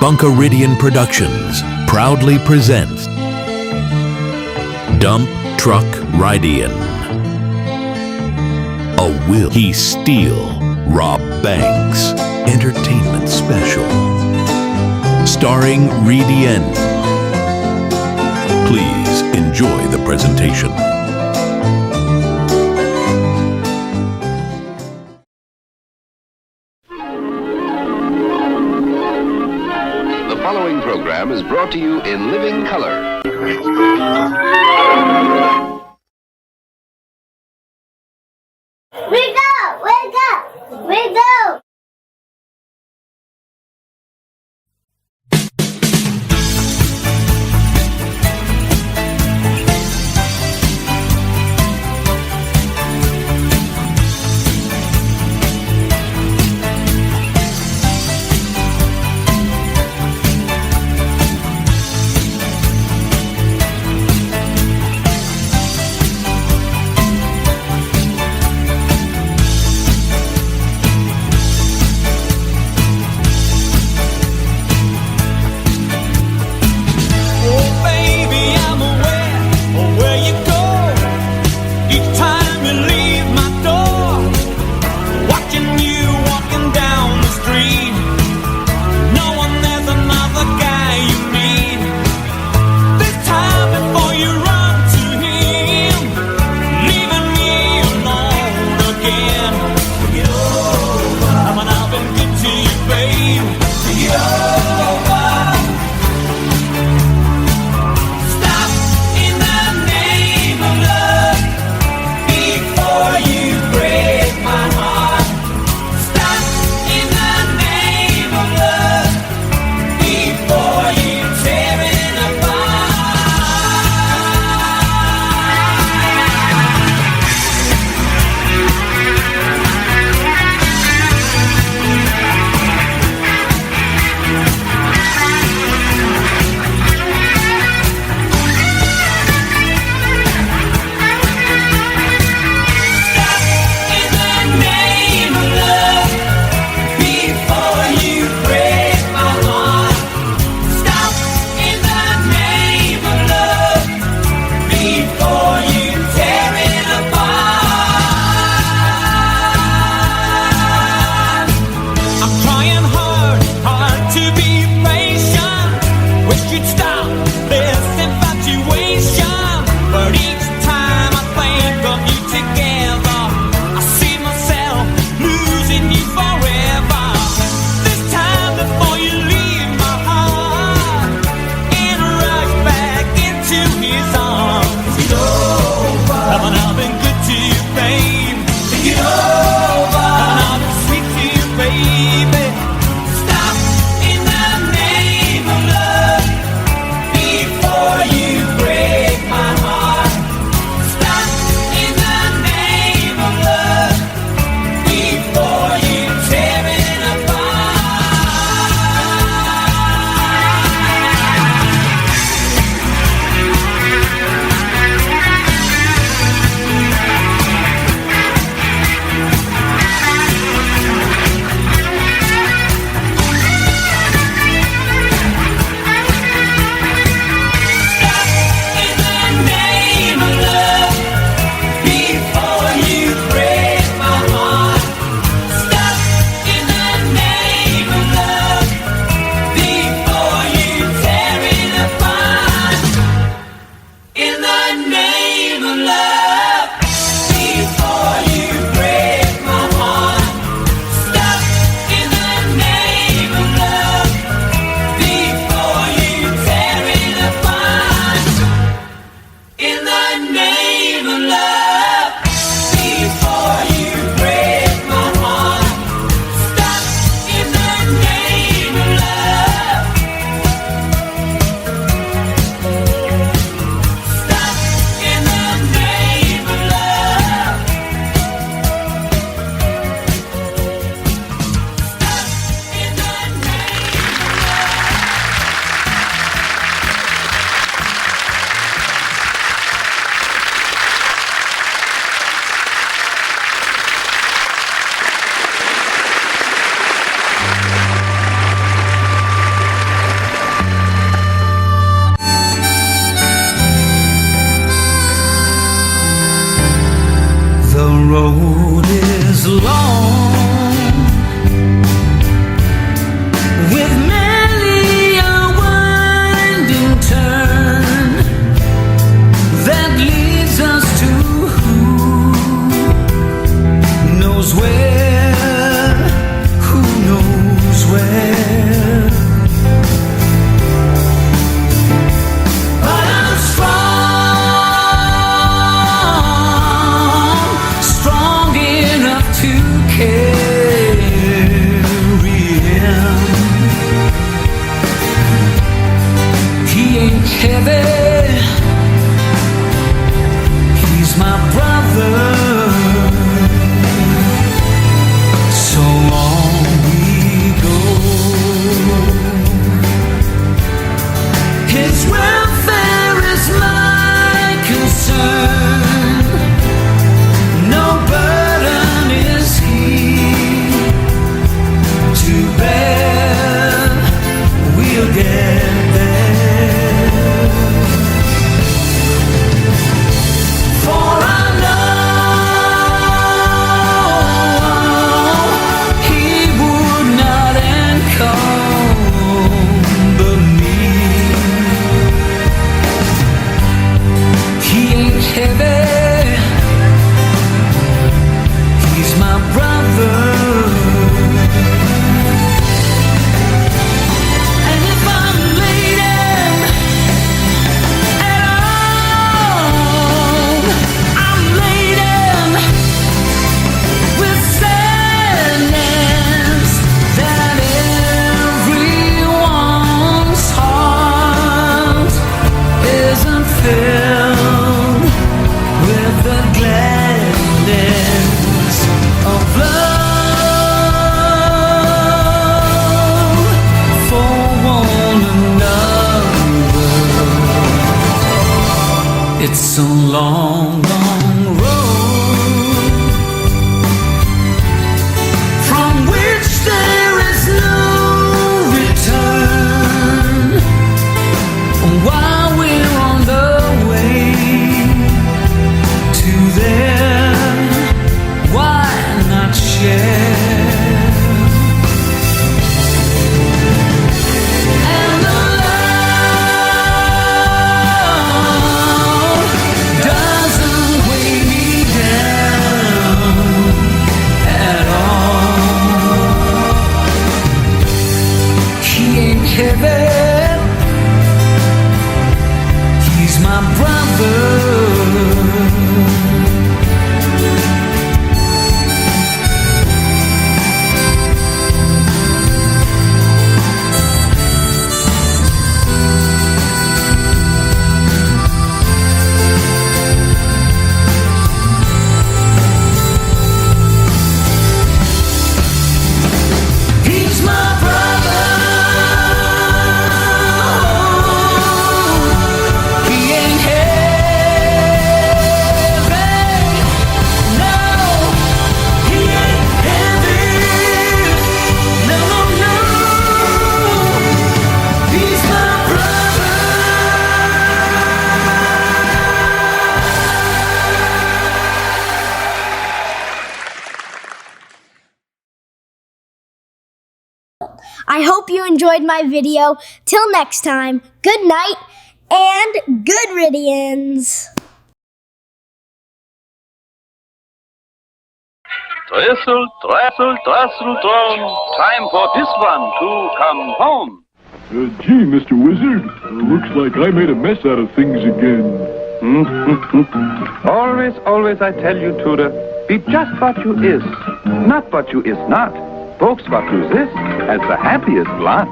Ridien Productions proudly presents Dump Truck Ridien. A Will He Steal Rob Banks Entertainment Special. Starring Ridien. Please enjoy the presentation. The following program is brought to you in living color. Wake up! Wake up! Wake up! It's a long, long road from which there is no return. While we're on the way to there, why not share? And the love doesn't weigh me down at all. He ain't heavy, he's my brother. He's my brother. He ain't heavy. No, he ain't heavy. No, no, no. He's my brother. I hope you enjoyed my video. Till next time, good night and good Ridians. Tristle, trestle, trestle, throne. Time for this one to come home. Gee, Mr. Wizard, looks like I made a mess out of things again. Always, always I tell you, Tudor, be just what you is, not what you is not. Folks what you is the happiest lot.